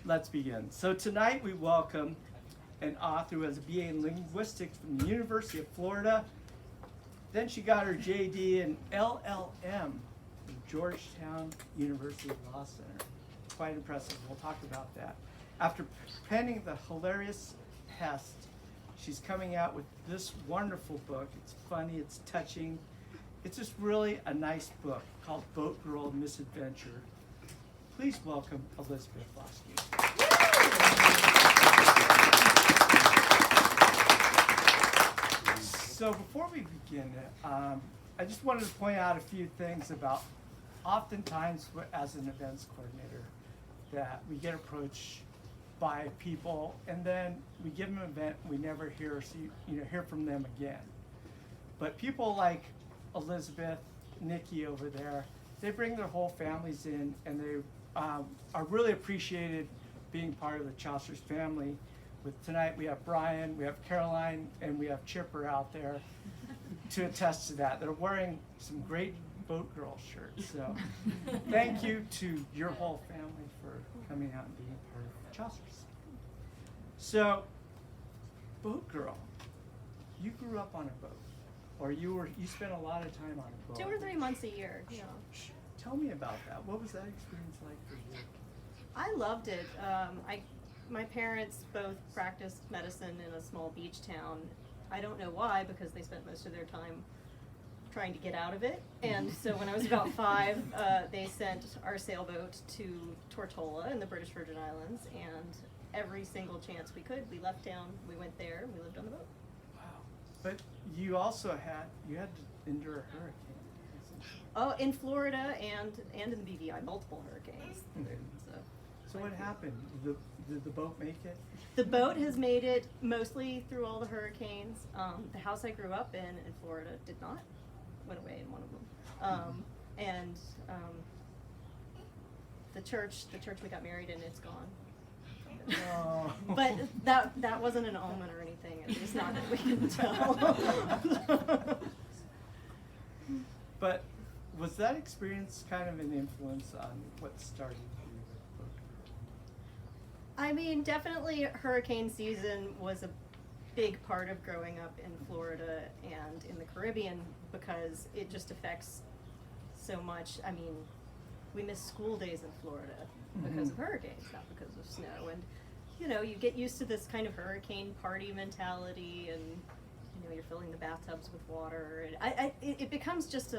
Let's begin. So tonight we welcome an author who has a BA in linguistics from the University of Florida. Then she got her JD in LLM from Georgetown University Law Center. Quite impressive. We'll talk about that. After penning the hilarious Pest, she's coming out with this wonderful book. It's funny, it's touching. It's just really a nice book called Girl-A Misadventure. Please welcome Elizabeth Foscue. So before we begin, I just wanted to point out a few things about oftentimes as an events coordinator that we get approached by people and then we give them an event, we never hear from them again. But people like Elizabeth, Nikki over there, they bring their whole families in and they are really appreciated being part of the Chaucer's family. With tonight we have Brian, we have Caroline, and we have Chipper out there to attest to that. They're wearing some great Boat Girl shirts. So thank you to your whole family for coming out and being part of Chaucer's. So, Boat Girl, you grew up on a boat, or you spent a lot of time on a boat. 2 or 3 months a year. You know. Tell me about that. What was that experience like for you? I loved it. My parents both practiced medicine in a small beach town. I don't know why, because they spent most of their time trying to get out of it. And so when I was about 5, they sent our sailboat to Tortola in the British Virgin Islands, and every single chance we could, we left town, we went there, and we lived on the boat. Wow. But you also had to endure a hurricane. Oh, in Florida and in the BVI, multiple hurricanes. So what happened? Did the boat make it? The boat has made it mostly through all the hurricanes. The house I grew up in Florida did not. Went away in one of them. The church we got married in, it's gone. Oh. But that wasn't an omen or anything, at least not that we can tell. But was that experience kind of an influence on what started you with Boat Girl? I mean, definitely hurricane season was a big part of growing up in Florida and in the Caribbean, because it just affects so much. I mean, we miss school days in Florida because of hurricanes, not because of snow. And you get used to this kind of hurricane party mentality, and you're filling the bathtubs with water, and it becomes just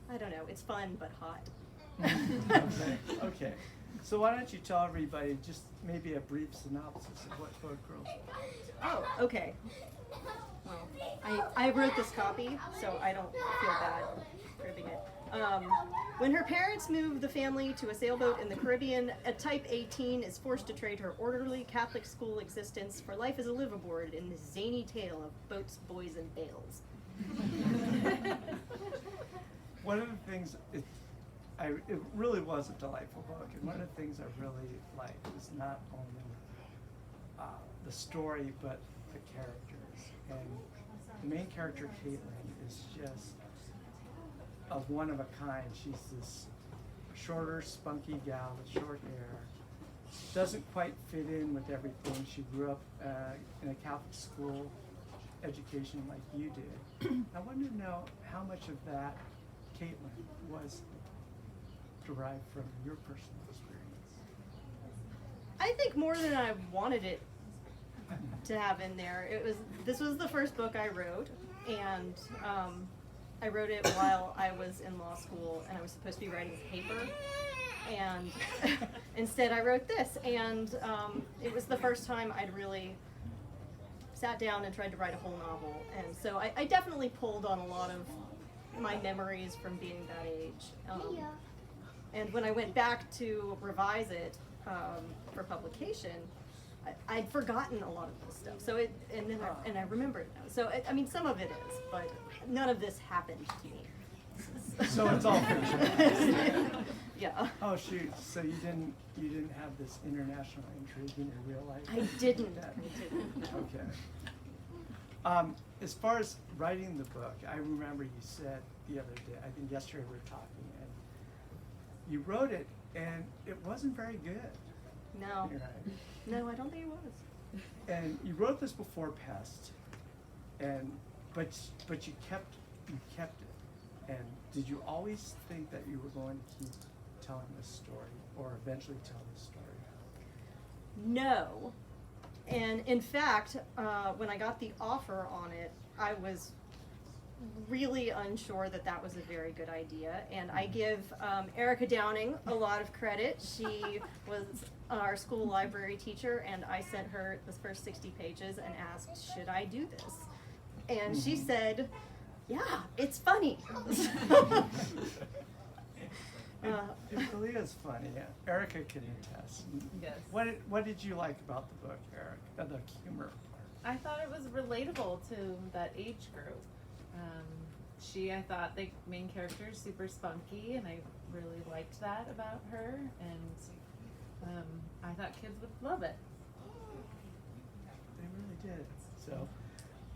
I don't know, it's fun but hot. Okay. So why don't you tell everybody just maybe a brief synopsis of what Boat Girl is? Oh, okay. Well, I wrote this copy, so I don't feel bad ripping it. When her parents move the family to a sailboat in the Caribbean, a Type 18 is forced to trade her orderly Catholic school existence for life as a liveaboard in this zany tale of boats, boys, and bales. One of the things, it really was a delightful book, and one of the things I really liked was not only the story, but the characters. And the main character, Caitlin, is just a one of a kind. She's this shorter, spunky gal with short hair. Doesn't quite fit in with everything. She grew up in a Catholic school education like you did. I wanted to know how much of that, Caitlin, was derived from your personal experience. I think more than I wanted it to have in there. This was the first book I wrote, and I wrote it while I was in law school, and I was supposed to be writing a paper, and instead I wrote this, and it was the first time I'd really sat down and tried to write a whole novel, and so I definitely pulled on a lot of my memories from being that age. And when I went back to revise it for publication, I'd forgotten a lot of this stuff. So and I remember it now. So I mean, some of it is, but none of this happened to me. So it's all fiction. Yeah. Oh shoot! So you didn't have this international intrigue in your real life? I didn't. Okay. As far as writing the book, I remember you said the other day, I think yesterday we were talking, and you wrote it, and it wasn't very good. No. You're right. No, I don't think it was. And you wrote this before Pest, and but you kept it. And did you always think that you were going to keep telling this story, or eventually tell this story? No. And in fact, when I got the offer on it, I was really unsure that that was a very good idea. And I give Erica Downing a lot of credit. She was our school library teacher, and I sent her the first 60 pages and asked, should I do this? And she said, yeah, it's funny. It really is funny. Erica can attest. Yes. What did you like about the book, Erica? The humor part. I thought it was relatable to that age group. I thought the main character is super spunky, and I really liked that about her, and I thought kids would love it. They really did. So,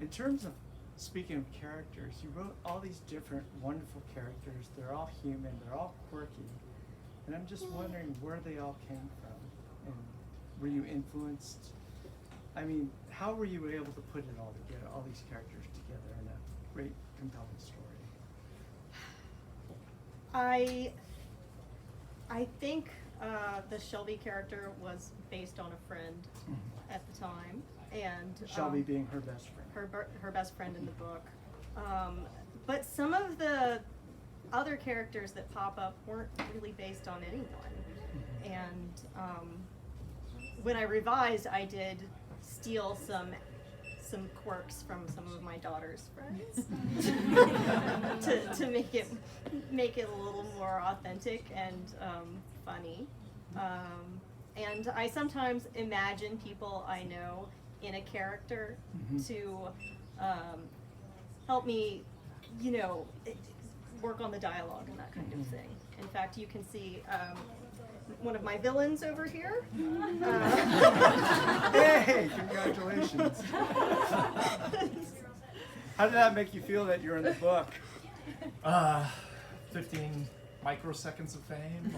in terms of speaking of characters, you wrote all these different wonderful characters. They're all human, they're all quirky. And I'm just wondering where they all came from. And were you influenced? I mean, how were you able to put it all together, all these characters together in a great, compelling story? I think the Shelby character was based on a friend at the time, and Shelby being her best friend. her best friend in the book. But some of the other characters that pop up weren't really based on anyone. And when I revised, I did steal some quirks from some of my daughter's friends to make it a little more authentic and funny. And I sometimes imagine people I know in a character to help me, work on the dialogue and that kind of thing. In fact, you can see one of my villains over here. Hey, congratulations. How did that make you feel that you're in the book? 15 microseconds of fame.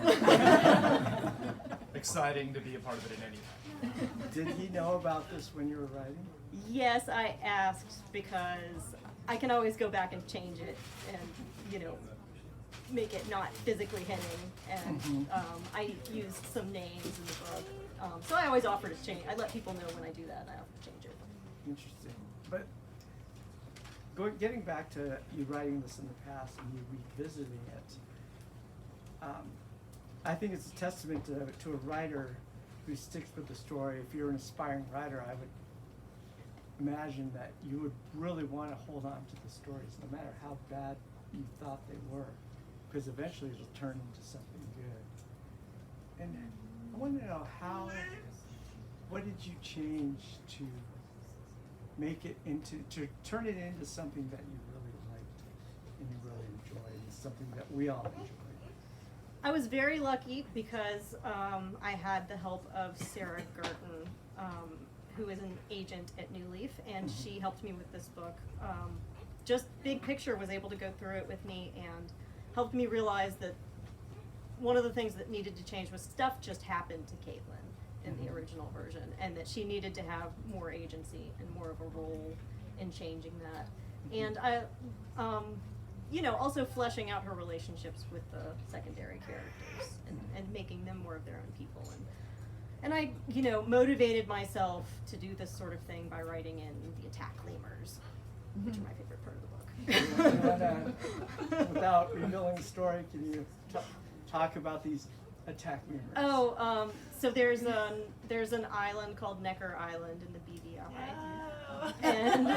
Exciting to be a part of it in any way. Did he know about this when you were writing? Yes, I asked because I can always go back and change it and, make it not physically hitting. And I used some names in the book. So I always offer to change. I let people know when I do that, and I offer to change it. Interesting. But getting back to you writing this in the past and you revisiting it, I think it's a testament to a writer who sticks with the story. If you're an aspiring writer, I would imagine that you would really want to hold on to the stories, no matter how bad you thought they were, because eventually it'll turn into something good. And I want to know what did you change to make it to turn it into something that you really liked and you really enjoyed, and something that we all enjoyed? I was very lucky because I had the help of Sarah Gerton, who is an agent at New Leaf, and she helped me with this book. Just big picture was able to go through it with me and helped me realize that one of the things that needed to change was stuff just happened to Caitlin in the original version, and that she needed to have more agency and more of a role in changing that. And I, also fleshing out her relationships with the secondary characters and making them more of their own people. And I, motivated myself to do this sort of thing by writing in the attack lemurs, which are my favorite part of the book. Without revealing the story, can you talk about these attack lemurs? Oh, so there's an island called Necker Island in the BVI, and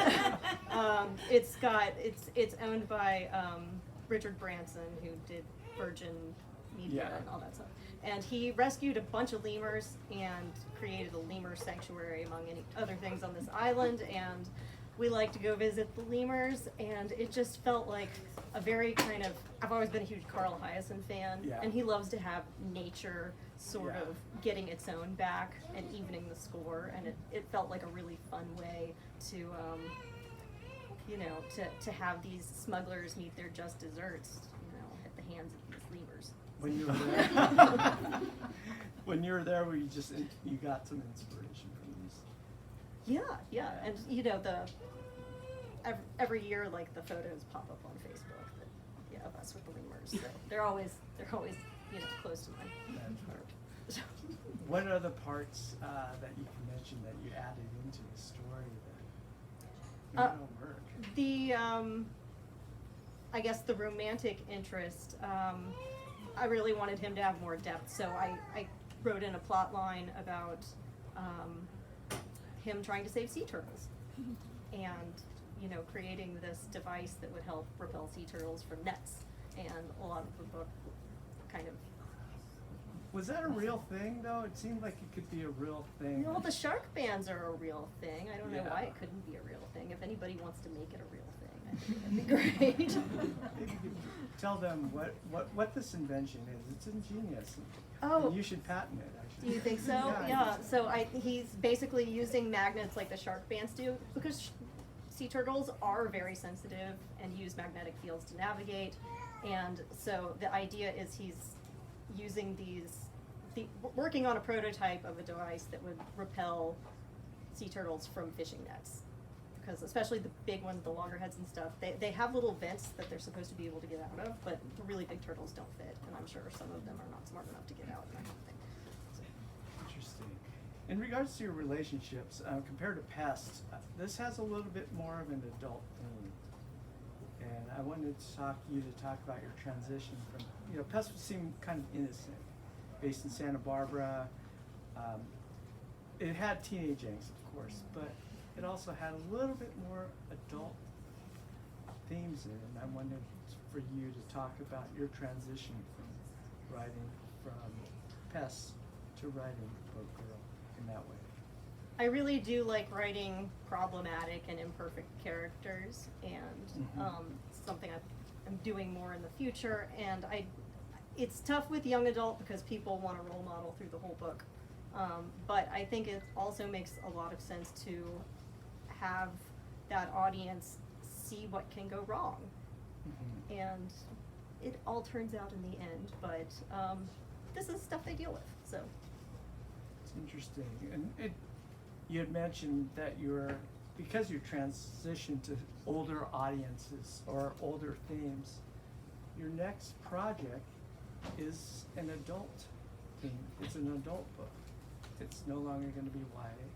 it's owned by Richard Branson, who did Virgin Media and all that stuff. And he rescued a bunch of lemurs and created a lemur sanctuary, among any other things, on this island. And we like to go visit the lemurs, and it just felt like a very kind of, I've always been a huge Carl Hyacin fan, and he loves to have nature sort of getting its own back and evening the score, and it felt like a really fun way to, to have these smugglers meet their just desserts, at the hands of these lemurs. When you were there, when you were there, were you just you got some inspiration from these? Yeah, and you know every year like the photos pop up on Facebook that of us with the lemurs. So they're always close to my heart. So. What are the parts that you can mention that you added into the story that don't work? The I guess the romantic interest. I really wanted him to have more depth, so I wrote in a plot line about him trying to save sea turtles, and creating this device that would help repel sea turtles from nets. And a lot of the book kind of. Was that a real thing though? It seemed like it could be a real thing. Well, the shark bans are a real thing. I don't know Yeah. why it couldn't be a real thing. If anybody wants to make it a real thing, I think that'd be great. Maybe you could tell them what this invention is. It's ingenious. Oh. And you should patent it, actually. Do you think so? Yeah. So he's basically using magnets like the shark bans do, because sea turtles are very sensitive and use magnetic fields to navigate. And so the idea is he's using working on a prototype of a device that would repel sea turtles from fishing nets. Because especially the big ones, the loggerheads and stuff, they have little vents that they're supposed to be able to get out of, but the really big turtles don't fit, and I'm sure some of them are not smart enough to get out and that kind of thing. So. Interesting. In regards to your relationships, compared to Pest, this has a little bit more of an adult theme. And I wanted to talk about your transition from, Pest seemed kind of innocent, based in Santa Barbara. It had teenage angst, of course, but it also had a little bit more adult themes in it. And I wanted for you to talk about your transition from writing from Pest to writing Boat Girl in that way. I really do like writing problematic and imperfect characters, and something I'm doing more in the future. And it's tough with young adult because people want a role model through the whole book. But I think it also makes a lot of sense to have that audience see what can go wrong. And it all turns out in the end, but this is stuff they deal with, so. It's interesting. And you had mentioned that because you transitioned to older audiences or older themes, your next project is an adult theme. It's an adult book. It's no longer going to be YA.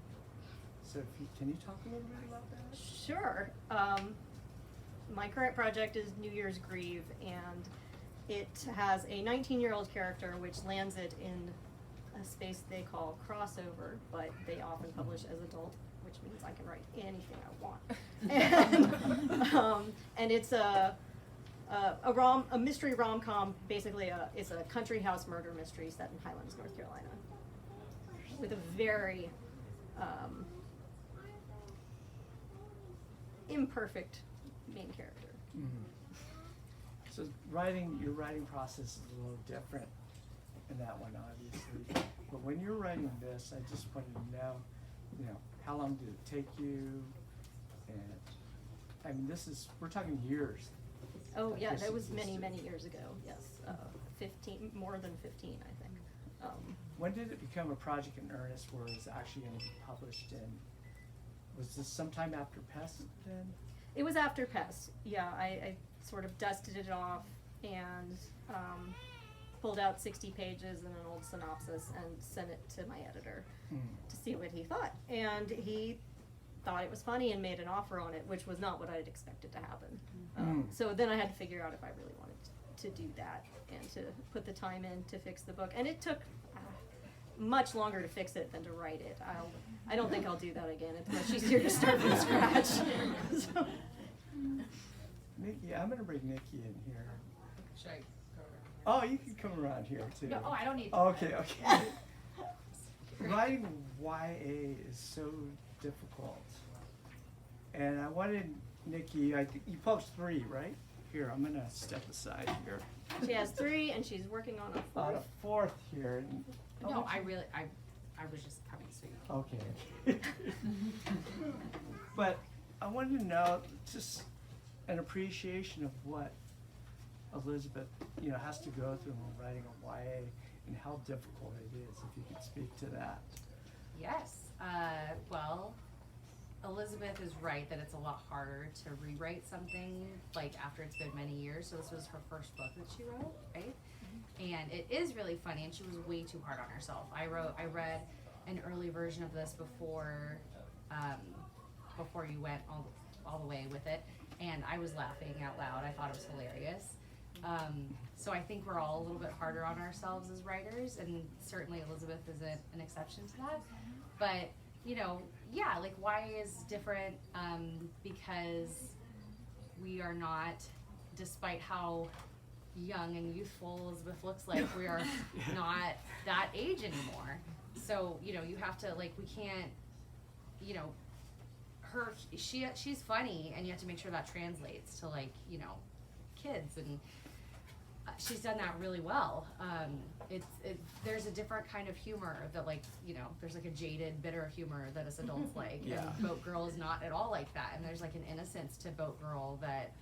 So can you talk a little bit about that? Sure. My current project is New Year's Grieve, and it has a 19-year-old character which lands it in a space they call crossover, but they often publish as adult, which means I can write anything I want. And it's a mystery rom-com, basically it's a country house murder mystery set in Highlands, North Carolina, with a very imperfect main character. So your writing process is a little different in that one, obviously. But when you're writing this, I just wanted to know, how long did it take you? And I mean, we're talking years. Oh yeah, This that was existed. many years ago. Yes, 15, more than 15, I think. When did it become a project in earnest where it was actually going to be published? And was this sometime after Pest then? It was after Pest. Yeah, I sort of dusted it off and pulled out 60 pages and an old synopsis and sent it to my editor to see what he thought. And he thought it was funny and made an offer on it, which was not what I had expected to happen. So then I had to figure out if I really wanted to do that and to put the time in to fix the book. And it took much longer to fix it than to write it. I don't think I'll do that again. It's much easier to start from scratch. So. Nikki, I'm going to bring Nikki in here. Should I go around? Oh, you can come around here too. No, I don't need to. Okay. Writing YA is so difficult. And I wanted Nikki, I think you published 3, right? Here, I'm going to step aside here. She has 3 and she's working on a 4th. On a 4th here. And No, I was just having sweet. Okay. But I wanted to know just an appreciation of what Elizabeth, has to go through when writing a YA. and how difficult it is, if you could speak to that. Yes. Well, Elizabeth is right that it's a lot harder to rewrite something like after it's been many years. So this was her first book that she wrote, right? And it is really funny, and she was way too hard on herself. I read an early version of this before you went all the way with it, and I was laughing out loud. I thought it was hilarious. So I think we're all a little bit harder on ourselves as writers, and certainly Elizabeth isn't an exception to that. But, you know, yeah, like YA is different because we are not, despite how young and youthful Elizabeth looks like, we are not that age anymore. So, you know, you have to, like, we can't, you know, she's funny, and you have to make sure that translates to, like, you know, kids, and she's done that really well. There's a different kind of humor that, like, you know, there's like a jaded, bitter humor that us adults like, Yeah. and Boat Girl is not at all like that, and there's like an innocence to Boat Girl that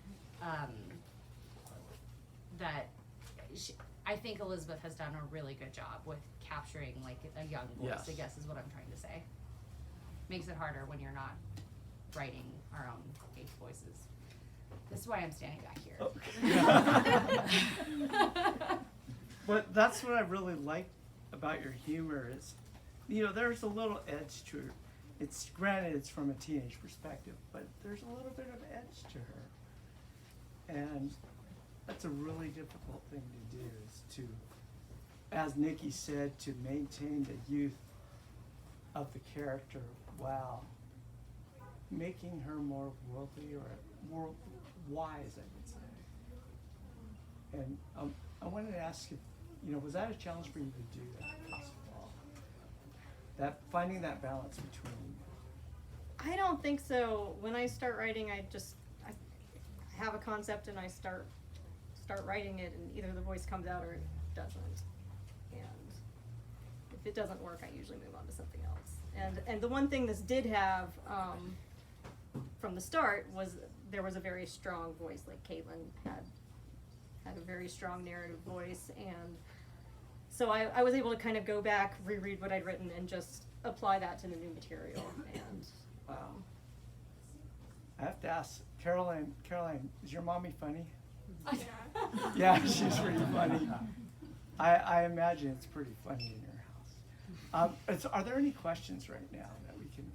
I think Elizabeth has done a really good job with capturing like a young voice, Yes. I guess is what I'm trying to say. Makes it harder when you're not writing our own age voices. This is why I'm standing back here. But that's what I really like about your humor is, you know, there's a little edge to her. It's granted it's from a teenage perspective, but there's a little bit of edge to her. And that's a really difficult thing to do, is to, as Nikki said, to maintain the youth of the character while making her more worldly or more wise, I would say. And I wanted to ask if, you know, was that a challenge for you to do that, first of all? That finding that balance between. I don't think so. When I start writing, I have a concept and I start writing it, and either the voice comes out or it doesn't. And if it doesn't work, I usually move on to something else. And the one thing this did have from the start was there was a very strong voice. Like Caitlin had a very strong narrative voice, and so I was able to kind of go back, reread what I'd written, and just apply that to the new material. And I have to ask, Caroline, is your mommy funny? Yeah, she's pretty funny. I imagine it's pretty funny in your house. Are there any questions right now that we can?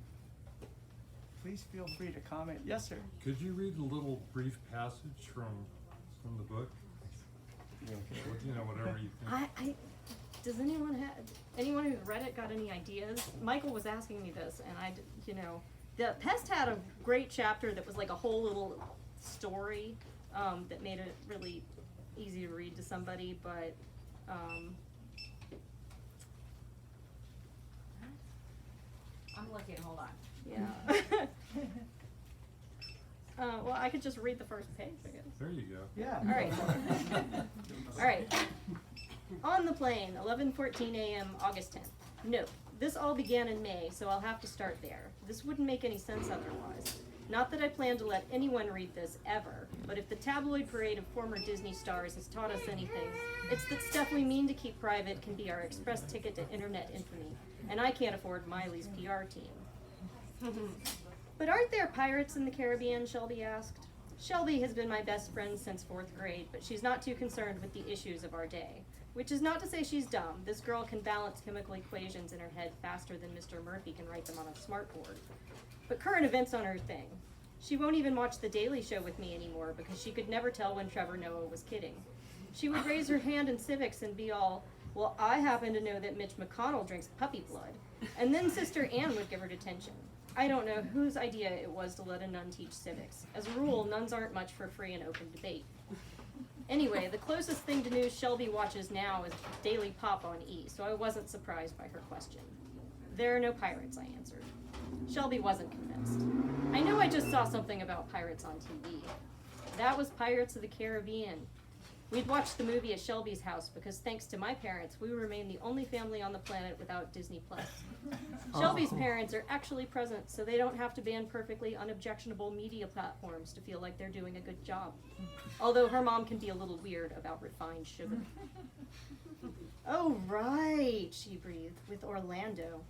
Please feel free to comment. Yes, sir. Could you read a little brief passage from the book? You know, whatever you think. Does anyone who's read it got any ideas? Michael was asking me this, and the Pest had a great chapter that was like a whole little story that made it really easy to read to somebody, but I'm looking, hold on. yeah. Well, I could just read the first page, I guess. There you go. Yeah. All right. All right. On the plane, 11:14 a.m., August 10th. Note, this all began in May, so I'll have to start there. This wouldn't make any sense otherwise. Not that I plan to let anyone read this, ever, but if the tabloid parade of former Disney stars has taught us anything, it's that stuff we mean to keep private can be our express ticket to internet infamy, and I can't afford Miley's PR team. But aren't there pirates in the Caribbean, Shelby asked. Shelby has been my best friend since 4th grade, but she's not too concerned with the issues of our day. Which is not to say she's dumb. This girl can balance chemical equations in her head faster than Mr. Murphy can write them on a smartboard. But current events aren't her thing. She won't even watch The Daily Show with me anymore because she could never tell when Trevor Noah was kidding. She would raise her hand in civics and be all, well, I happen to know that Mitch McConnell drinks puppy blood. And then Sister Ann would give her detention. I don't know whose idea it was to let a nun teach civics. As a rule, nuns aren't much for free and open debate. Anyway, the closest thing to news Shelby watches now is Daily Pop on E, so I wasn't surprised by her question. There are no pirates, I answered. Shelby wasn't convinced. I know I just saw something about pirates on TV. That was Pirates of the Caribbean. We'd watched the movie at Shelby's house because thanks to my parents, we remain the only family on the planet without Disney+. Shelby's parents are actually present, so they don't have to ban perfectly unobjectionable media platforms to feel like they're doing a good job. Although her mom can be a little weird about refined sugar. Oh, right, she breathed, with Orlando.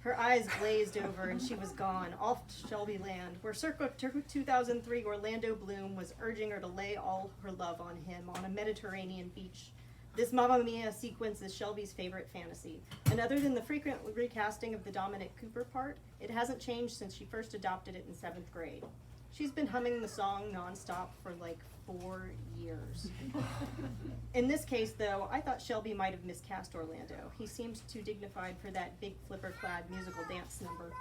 Her eyes glazed over and she was gone, off to Shelby Land, where circa 2003 Orlando Bloom was urging her to lay all her love on him on a Mediterranean beach. This Mamma Mia sequence is Shelby's favorite fantasy, and other than the frequent recasting of the Dominic Cooper part, it hasn't changed since she first adopted it in 7th grade. She's been humming the song nonstop for like 4 years. In this case, though, I thought Shelby might have miscast Orlando. He seemed too dignified for that big flipper-clad musical dance number.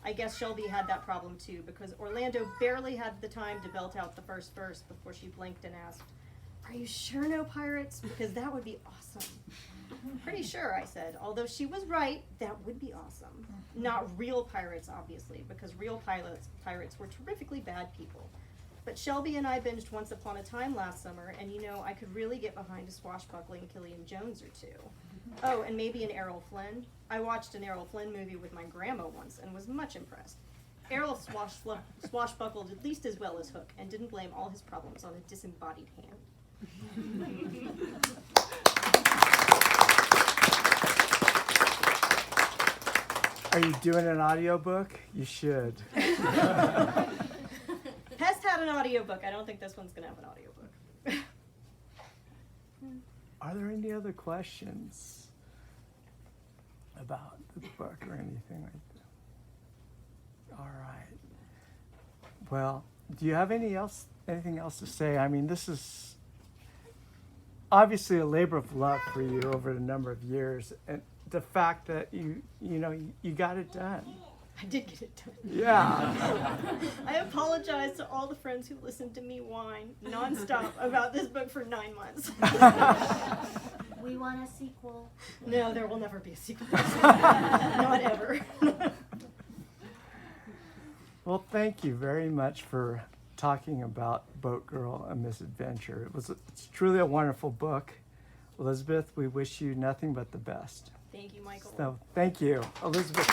I guess Shelby had that problem too, because Orlando barely had the time to belt out the first verse before she blinked and asked, "Are you sure no pirates? Because that would be awesome." "Pretty sure," I said, although she was right, that would be awesome. Not real pirates, obviously, because real pirates were terrifically bad people. But Shelby and I binged Once Upon a Time last summer, and you know, I could really get behind a swashbuckling Killian Jones or two. Oh, and maybe an Errol Flynn. I watched an Errol Flynn movie with my grandma once and was much impressed. Errol swashbuckled at least as well as Hook, and didn't blame all his problems on a disembodied hand. Are you doing an audiobook? You should. Pest had an audiobook. I don't think this one's gonna have an audiobook. Are there any other questions about the book or anything like that? All right. Well, do you have anything else to say? I mean, this is obviously a labor of love for you over a number of years, and the fact that you got it done. I did get it done. Yeah. I apologize to all the friends who listened to me whine nonstop about this book for 9 months. We want a sequel. No, there will never be a sequel. Not ever. Well, thank you very much for talking about Boat Girl-A Misadventure. It's truly a wonderful book. Elizabeth, we wish you nothing but the best. Thank you, Michael. So, thank you. Elizabeth.